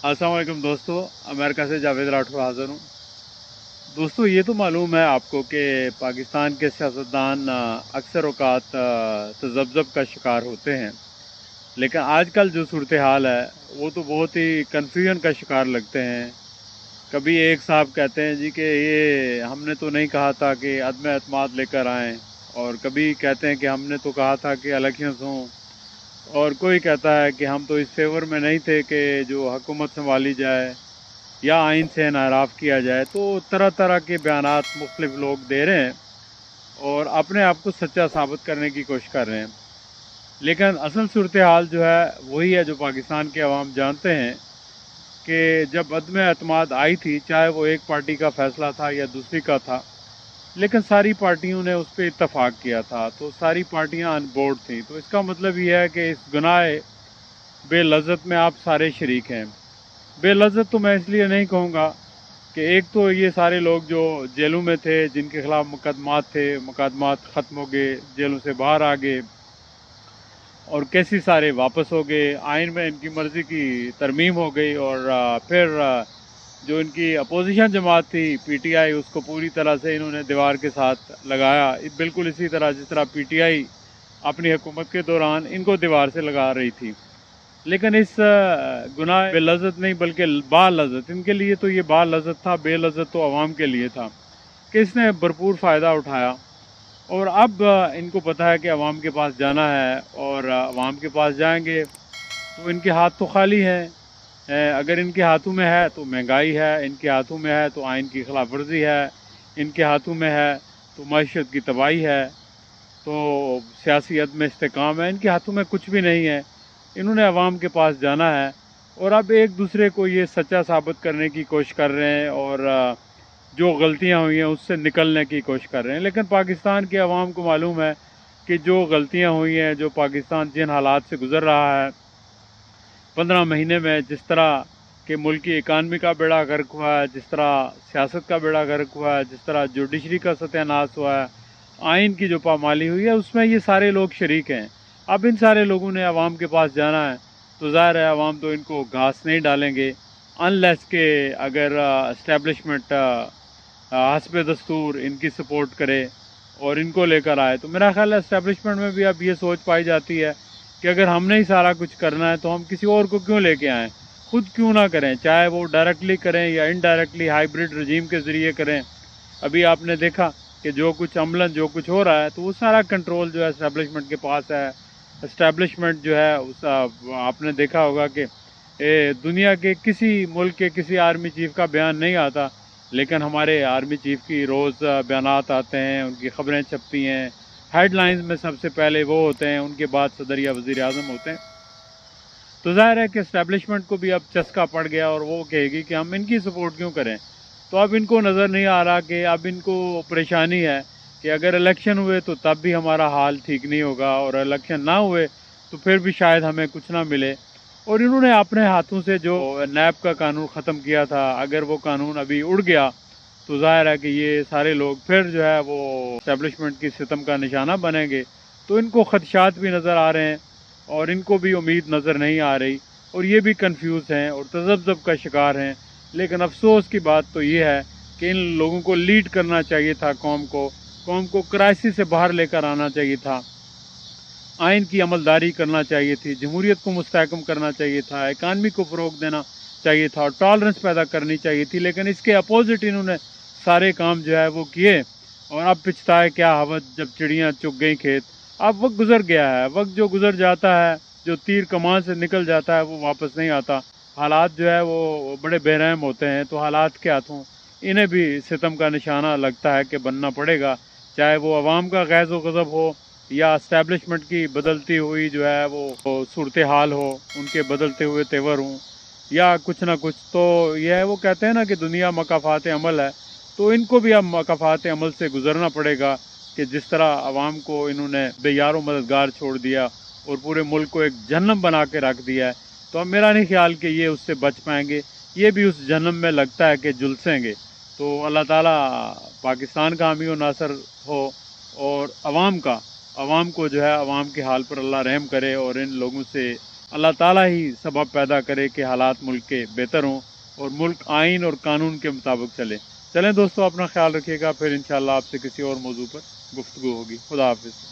अस्सलाम वालेकुम दोस्तों, अमेरिका से जावेद राठौर हाज़िर हूँ। दोस्तों, ये तो मालूम है आपको कि पाकिस्तान के सियासतदान अक्सर औक़ात तज़ब्ज़ुब का शिकार होते हैं। लेकिन आजकल जो सूरत हाल है वो तो बहुत ही कन्फ्यूजन का शिकार लगते हैं। कभी एक साहब कहते हैं जी कि ये हमने तो नहीं कहा था कि अदम एतमाद लेकर आएँ, और कभी कहते हैं कि हमने तो कहा था कि इलेक्शंस हों, और कोई कहता है कि हम तो इस फेवर में नहीं थे कि जो हुकूमत संभाली जाए या आइन से इनहराफ किया जाए। तो तरह तरह के बयानात मुख्तलिफ लोग दे रहे हैं और अपने आप को सच्चा साबित करने की कोशिश कर रहे हैं। लेकिन असल सूरत हाल जो है वही है जो पाकिस्तान के अवाम जानते हैं कि जब अदम एतमाद आई थी, चाहे वो एक पार्टी का फ़ैसला था या दूसरी का था, लेकिन सारी पार्टियों ने उस पर इत्तफाक किया था, तो सारी पार्टियां अन बोर्ड थी। तो इसका मतलब ये है कि इस गुनाह बेलज़्ज़त में आप सारे शरीक हैं। बेलज़्ज़त तो मैं इसलिए नहीं कहूँगा कि एक तो ये सारे लोग जो जेलों में थे, जिनके खिलाफ मुकदमात थे, मुकदमात ख़त्म हो गए, जेलों से बाहर आ गए, और कैसे सारे वापस हो गए, आइन में इनकी मर्ज़ी की तरमीम हो गई, और फिर जो इनकी अपोजिशन जमात थी पीटीआई, उसको पूरी तरह से इन्होंने दीवार के साथ लगाया। बिल्कुल इसी तरह जिस तरह पीटीआई अपनी हुकूमत के दौरान इनको दीवार से लगा रही थी। लेकिन इस गुनाह बेलज़्ज़त नहीं बल्कि बालज़्ज़त, इनके लिए तो ये बालज़्ज़त था, बेलज़्ज़त तो आवाम के लिए था कि इसने भरपूर फ़ायदा उठाया। और अब इनको पता है कि आवाम के पास जाना है, और आवाम के पास जाएंगे तो इनके हाथ तो खाली हैं। अगर इनके हाथों में है तो महंगाई है, इनके हाथों में है तो आइन की खिलाफ वर्जी है, इनके हाथों में है तो मईशत की तबाही है, तो सियासी अदम इस्तेकाम है। इनके हाथों में कुछ भी नहीं है। इन्होंने अवाम के पास जाना है और अब एक दूसरे को ये सच्चा साबित करने की कोशिश कर रहे हैं, और जो गलतियां हुई हैं उससे निकलने की कोशिश कर रहे हैं। लेकिन पाकिस्तान के अवाम को मालूम है कि जो गलतियां हुई हैं, जो पाकिस्तान जिन हालात से गुज़र रहा है 15 महीने में, जिस तरह के मुल्क की इकानमी का बेड़ा गर्क हुआ है, जिस तरह सियासत का बेड़ा गर्क हुआ है, जिस तरह जुडिशरी का सत्यानाश हुआ है, आइन की जो पामाली हुई है, उसमें ये सारे लोग शरीक हैं। अब इन सारे लोगों ने आवाम के पास जाना है, तो ज़ाहिर है आवाम तो इनको घास नहीं डालेंगे अनलेस के अगर इस्टेब्लिशमेंट हस्ब दस्तूर इनकी सपोर्ट करे और इनको लेकर आए। तो मेरा ख्याल है इस्टेब्लिशमेंट में भी अब ये सोच पाई जाती है कि अगर हमने ही सारा कुछ करना है तो हम किसी और को क्यों लेके आएँ, खुद क्यों ना करें, चाहे वो डायरेक्टली करें या इनडायरेक्टली हाइब्रिड रजीम के ज़रिए करें। अभी आपने देखा कि जो कुछ अमलन जो कुछ हो रहा है, तो वो सारा कंट्रोल जो है इस्टेब्लिशमेंट के पास है। इस्टेब्लिशमेंट जो है उस आपने देखा होगा कि दुनिया के किसी मुल्क के किसी आर्मी चीफ का बयान नहीं आता, लेकिन हमारे आर्मी चीफ की रोज़ बयानात आते हैं, उनकी ख़बरें छपती हैं, हेडलाइंस में सबसे पहले वो होते हैं, उनके बाद सदर या वज़ीर आज़म होते हैं। तो ज़ाहिर है कि इस्टेब्लिशमेंट को भी अब चस्का पड़ गया और वो कहेगी कि हम इनकी सपोर्ट क्यों करें। तो अब इनको नज़र नहीं आ रहा कि अब इनको परेशानी है कि अगर इलेक्शन हुए तो तब भी हमारा हाल ठीक नहीं होगा, और इलेक्शन ना हुए तो फिर भी शायद हमें कुछ ना मिले। और इन्होंने अपने हाथों से जो नैब का कानून ख़त्म किया था, अगर वो कानून अभी उड़ गया तो ज़ाहिर है कि ये सारे लोग फिर जो है वो इस्टेब्लिशमेंट की सितम का निशाना बनेंगे। तो इनको ख़दशात भी नज़र आ रहे हैं और इनको भी उम्मीद नज़र नहीं आ रही, और ये भी कंफ्यूज हैं और तज़ब्ज़ुब का शिकार हैं। लेकिन अफसोस की बात तो ये है कि इन लोगों को लीड करना चाहिए था, कौम को क्राइसिस से बाहर लेकर आना चाहिए था, आइन की अमलदारी करना चाहिए थी, जमहूरियत को मुस्तहकम करना चाहिए था, इकानमी को फ़रोग देना चाहिए था, और टॉलरेंस पैदा करनी चाहिए थी। लेकिन इसके अपोजिट इन्होंने सारे काम जो है वो किए, और अब पिछताए क्या हवस जब चिड़ियाँ चुग गई खेत। अब वक्त गुज़र गया है, वक्त जो गुज़र जाता है, जो तीर कमान से निकल जाता है वो वापस नहीं आता। हालात जो है वो बड़े बेरहम होते हैं, तो हालात के हाथों इन्हें भी सितम का निशाना लगता है कि बनना पड़ेगा, चाहे वो अवाम का गैज़ व गज़ब हो या इस्टेब्लिशमेंट की बदलती हुई जो है वो सूरत हाल हो, उनके बदलते हुए तेवर हों, या कुछ ना कुछ। तो यह है, वो कहते हैं ना कि दुनिया मकाफ़ात अमल है, तो इनको भी अब मकाफ़ात अमल से गुज़रना पड़ेगा कि जिस तरह आवाम को इन्होंने बेयारो मददगार छोड़ दिया और पूरे मुल्क को एक जहन्नम बना के रख दिया है, तो अब मेरा नहीं ख्याल कि ये उससे बच पाएंगे, ये भी उस जहन्नम में लगता है कि झुलसेंगे। तो अल्लाह ताला पाकिस्तान का हामी व नासर हो, और आवाम को जो है आवाम के हाल पर अल्लाह रहम करे और इन लोगों से اللہ تعالیٰ ہی سبب پیدا کرے کہ حالات ملک کے بہتر ہوں اور ملک آئین اور قانون کے مطابق چلیں دوستوں، اپنا خیال رکھیے گا، پھر انشاءاللہ آپ سے کسی اور موضوع پر گفتگو ہوگی۔ خدا حافظ۔